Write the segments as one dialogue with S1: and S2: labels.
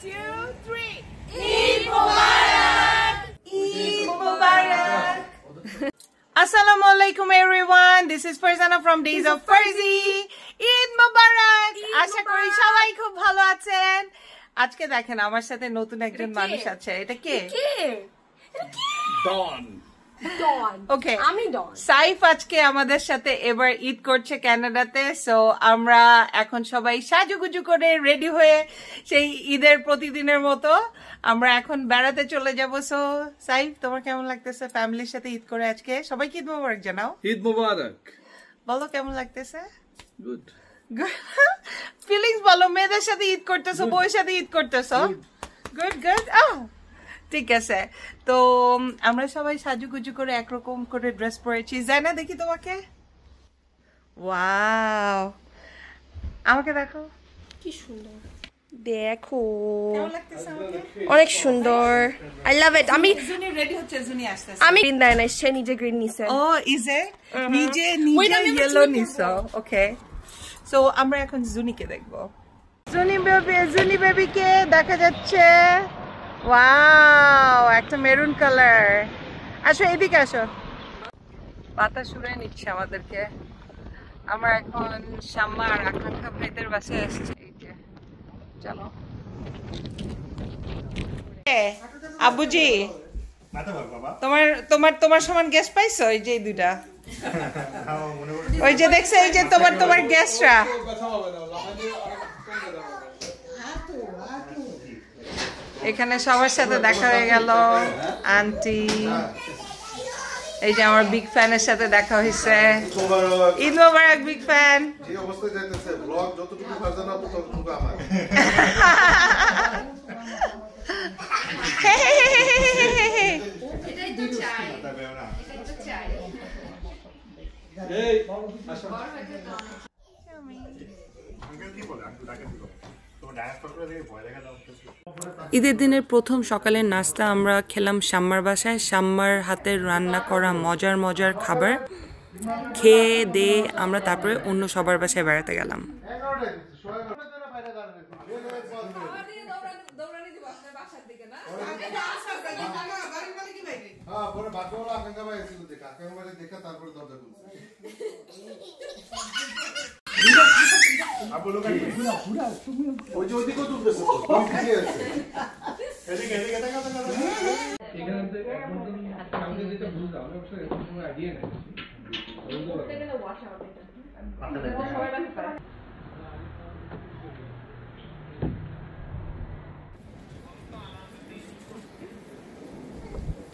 S1: 2, 3. Eid Mubarak! Eid Mubarak! Assalamu alaikum everyone. This is Farzana from Days of Farzi. Eid Mubarak! আশা করি সবাই খুব ভালো আছেন। আজকে দেখেন আমার সাথে নতুন একজন মানুষ আছে। এটা কে?
S2: ডন।
S1: ওকে, আমি ডন। সাইফ আজকে আমাদের সাথে এবার ঈদ করছে কানাডাতে। সো আমরা এখন সবাই সাজুগুজু করে রেডি হয়ে সেই ঈদের প্রতিদিনের মতো আমরা এখন বেড়াতে চলে যাব। সো সাইফ, তোমার কেমন লাগতেছে ফ্যামিলির সাথে ঈদ করে আজকে? সবাইকে ঈদ মোবারক জানাও।
S2: ঈদ মোবারক।
S1: বলো কেমন লাগতেছে?
S2: গুড।
S1: ফিলিংস বলো। মেয়েদের সাথে ঈদ করতেছো, বউয়ের সাথে ঈদ করতেছো। Good good. ঠিক আছে, তো আমরা সবাই সাজুগুজু করে একরকম করে ড্রেস পরেছি। যাই না দেখি তোমাকে। ওয়াও, আমাকে দেখো কি সুন্দর।
S3: দেখো
S1: কেমন লাগতেছে আমাকে?
S3: অনেক সুন্দর। আই লাভ ইট। আমি
S1: জুনি রেডি হচ্ছে, জুনি আসতেছে।
S3: আমি গ্রিন দেয় না, সে নিজে গ্রিন নিছে।
S1: ও ইজ ইট? নিজে ইয়েলো নিছো। ওকে, সো আমরা এখন জুনিকে দেখবো। জুনি বেবিকে দেখা যাচ্ছে। ওয়াও, একটা মেরুন কালার। আসো এদিকে আসো। বাতাস উড়ে নিচ্ছে আমাদেরকে। আমরা এখন শাম্মা আর আকাঙ্ক্ষা ভাইদের বাসায় আসছি। এই যে চলো। আবুজি, তোমার তোমার তোমার সমান গ্যাস পাইছো? এই যে এই দুইটা, ওই যে দেখছো, এই যে তোমার গ্যাসরা। এখানে সবার সাথে দেখা হয়ে গেল। আন্টি, এই যে আমার বিগ ফ্যানের সাথে দেখা হয়েছে। ঈদ মোবারক বিগ ফ্যান।
S4: যে অবস্থায় যাইতেছে ব্লগ যতটুকু ফারজানা ততটুকু আমার।
S1: এটাই তো চাই, এটাই তো চাই।
S2: এই আসো।
S4: আঙ্কেল কি বলে? আঙ্কেল ডাকে দিল। তোমার ডায়াস করে দেখে ভয় লাগা দাও।
S5: ঈদের দিনের প্রথম সকালের নাস্তা আমরা খেলাম শাম্মার বাসায়। শাম্মার হাতের রান্না করা মজার মজার খাবার খেয়ে দিয়ে আমরা তারপরে অন্য সবার বাসায় বেড়াতে গেলাম।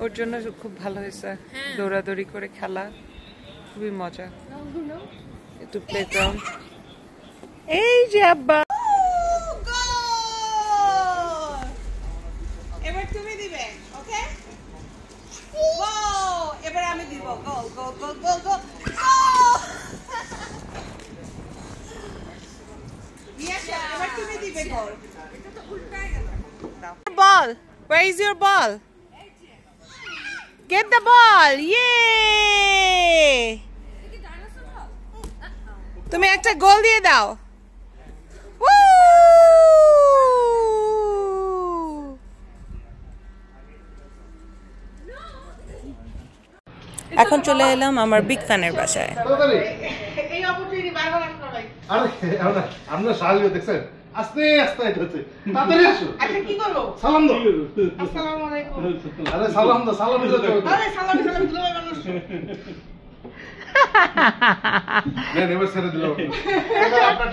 S1: ওর জন্য খুব ভালো হয়েছে, দৌড়াদৌড়ি করে খেলা, খুবই মজা। একটু প্লেগ্রাউন্ড। এই যে আব্বা, এবার তুমি দিবে। ওকে, এবার আমি দিব। গোল গোল গোল গোল গোল। এবার তুমি দিবে গোল। বল, where is your ball? Get the ball! Yay! তুমি একটা গোল দিয়ে দাও।
S5: এখন চলে এলাম আমার বিগ ফ্যানের বাসায়।
S4: আপনার শাড়ি দেখছেন? আস্তে আস্তে হচ্ছে। তাড়াতাড়ি আসো।
S1: আচ্ছা কি করব?
S4: সালাম দাও।
S1: আসসালামু আলাইকুম।
S4: আরে সালাম দাও, সালাম দিতে হবে।
S1: আরে সালাম সালাম দিলো মানুষ।
S4: নেন এবার ছেড়ে দিল।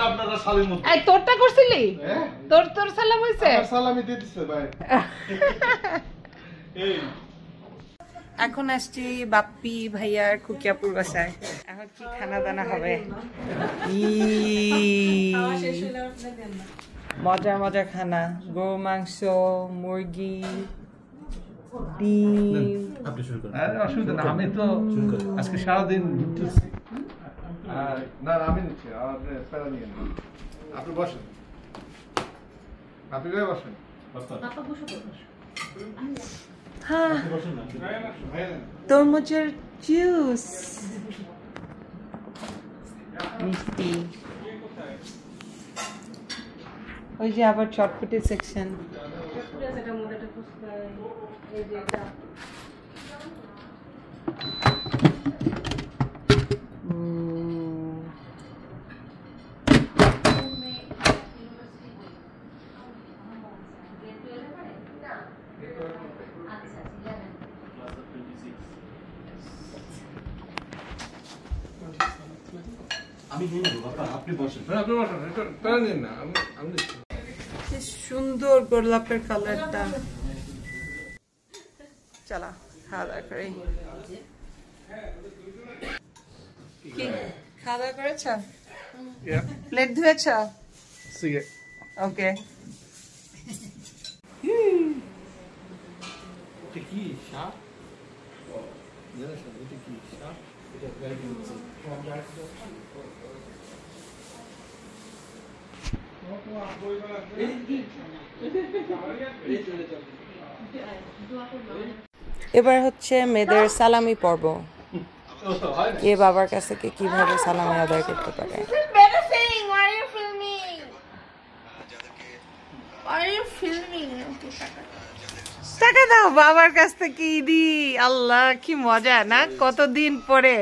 S4: আপনারা সালাম মত।
S1: এই তোরটা করছিলি?
S4: হ্যাঁ?
S1: তোর সালাম হইছে?
S4: সালামি দিয়ে দিছে ভাই। এই
S1: এখন আসছি বাপ্পি ভাইয়ার খুকিয়াপুর বাসায়। এখন কি খানা দানা হবে? মজা মজা খানা, গরু মাংস, মুরগি, ডিম।
S4: আপনি শুরু করুন।
S2: অসুবিধা না, আমি তো আজকে সারাদিন ঘুরতেছি।
S4: না আমি নিচ্ছি, আপনি প্যারা নিয়ে নিন। আপনি বসেন, আপনি গায়ে বসেন।
S1: হ্যাঁ, তরমুজের জুস, মিষ্টি। ওই যে আবার চটপটি সেকশন। সুন্দর গোলাপের কালারটা। চলা খাওয়া দাওয়া করি। কি খাওয়া দাওয়া করেছ? প্লেট ধুয়েছ? ওকে।
S5: এবার হচ্ছে মেয়েদের সালামি পর্ব। কে বাবার কাছ থেকে কিভাবে সালামি আদায় করতে পারে।
S1: টাকা দাও বাবার কাছ থেকে ইদি। আল্লাহ কি মজা না, কতদিন পরে।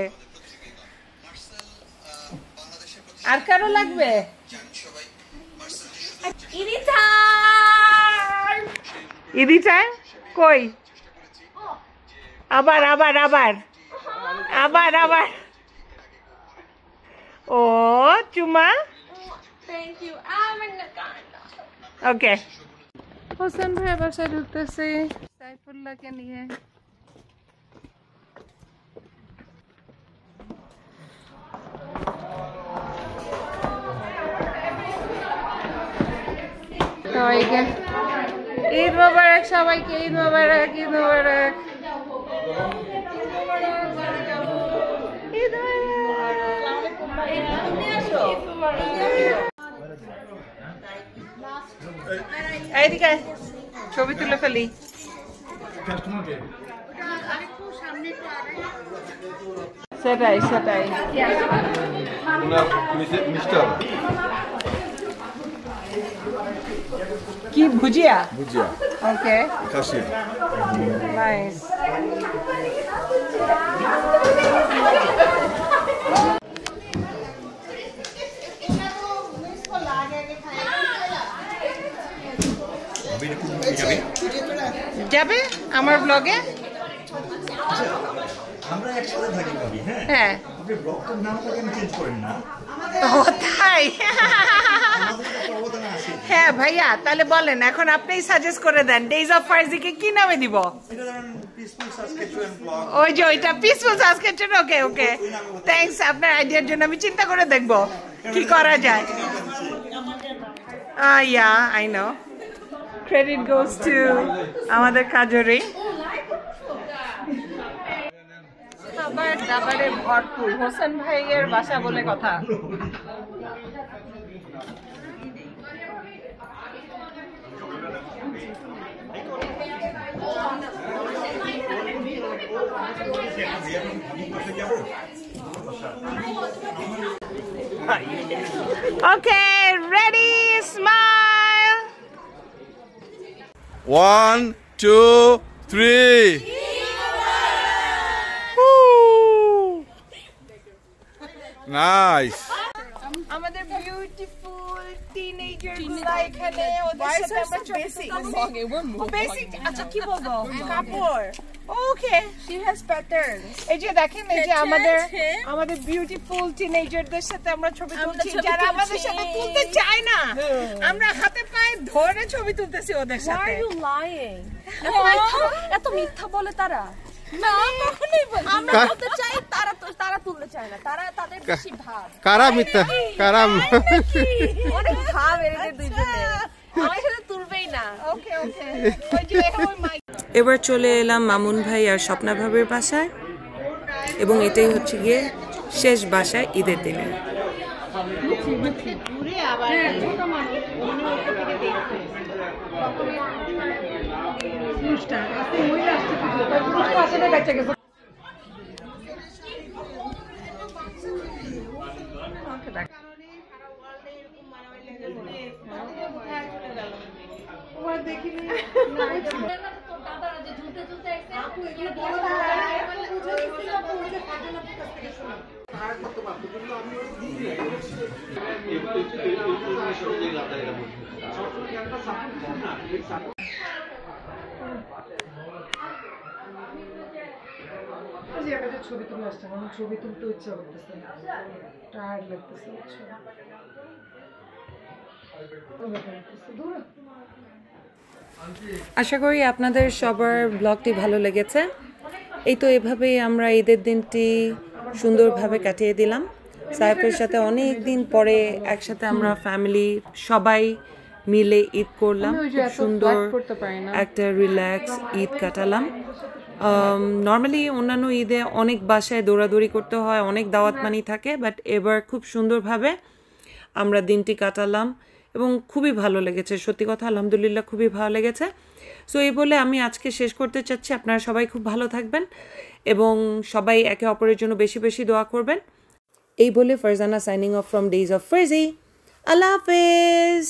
S1: আর কারো লাগবে? ইদি চাই কই? আবার আবার আবার আবার আবার। ও চুমা। ওকে। হোসেন ভাই বাসায় ঢুকতেছে সাইফুল্লাহকে নিয়ে। সবাইকে ঈদ মোবারক, সবাইকে ঈদ মোবারক, ঈদ মোবারক, ঈদ মোবারক। এইদিকে ছবি তুলে ফেলি। সেটাই সেটাই। কি ভুজিয়া? ভুজিয়া। ওকে। কাশি। নাইস। যাবে আমার ব্লগে?
S6: আমরা একসাথে থাকি ভাবি।
S1: হ্যাঁ,
S6: আপনি ব্লগটার নামটা কেন চেঞ্জ করেন না?
S1: ও তাই? হ্যাঁ ভাইয়া, তাহলে বলেন এখন আপনিই সাজেস্ট করে দেন ডেজ অফ ফার্জিকে কি নামে দিব? ওই যে ওইটা পিসফুল সাসকেচুয়ান। ওকে ওকে, থ্যাঙ্কস আপনার আইডিয়ার জন্য। আমি চিন্তা করে দেখব কি করা যায়। Yeah I know, credit goes to আমাদের কাজরি। খাবার দাবারে ভরপুর। হোসেন ভাইয়ের বাসা বলে কথা। Okay, ready, smile.
S4: 1, 2, 3. Nice.
S1: আমাদের বিউটিফুল টিনেজার গুলো এখানে, ওদের সাথে আমরা ছবি তুলছি। বেসিক আচ্ছা কি বলবো, কাপড়। ওকে,
S3: She has patterns.
S1: এই যে দেখেন, এই যে আমাদের বিউটিফুল টিনেজারদের সাথে আমরা ছবি তুলছি, যারা আমাদের সাথে তুলতে চায় না। আমরা হাতে পায়ে ধরে ছবি তুলতেছি ওদের
S3: Why
S1: সাথে।
S3: are you lying? এত মিথ্যা বলে তারা।
S1: না কখনোই বলি না।
S3: আমরা বলতে চাই, তারা তুলতে চায় না। তাদের বেশি ভাব।
S4: কারা মিথ্যা? কারা?
S3: অনেক ভাব এদের দুইজনে। আমার সাথে তুলবেই না।
S1: ওকে ওকে, ওই যে ওই মাইক।
S5: এবার চলে এলাম মামুন ভাই আর স্বপ্না ভাবের বাসায়, এবং এটাই হচ্ছে গিয়ে শেষ বাসায় ঈদের দিনে।
S1: সময় দেখিনি ছবি তুলে আসতাম আমার ছবি তুলতে ইচ্ছা করতেছে টায়ার্ড লাগতেছে
S5: আশা করি আপনাদের সবার ব্লগটি ভালো লেগেছে এই তো এভাবেই আমরা ঈদের দিনটি সুন্দরভাবে কাটিয়ে দিলাম সাইফের সাথে অনেক দিন পরে একসাথে আমরা ফ্যামিলি সবাই মিলে ঈদ করলাম সুন্দর একটা রিল্যাক্স ঈদ কাটালাম নর্মালি অন্যান্য ঈদে অনেক বাসায় দৌড়াদৌড়ি করতে হয় অনেক দাওয়াত পানি থাকে বাট এবার খুব সুন্দরভাবে আমরা দিনটি কাটালাম এবং খুবই ভালো লেগেছে সত্যি কথা আলহামদুলিল্লাহ খুবই ভালো লেগেছে সো এই বলে আমি আজকে শেষ করতে চাচ্ছি আপনারা সবাই খুব ভালো থাকবেন এবং সবাই একে অপরের জন্য বেশি বেশি দোয়া করবেন এই বলে Farzana signing off from days of ফ্রেজি আল্লাহ হাফেজ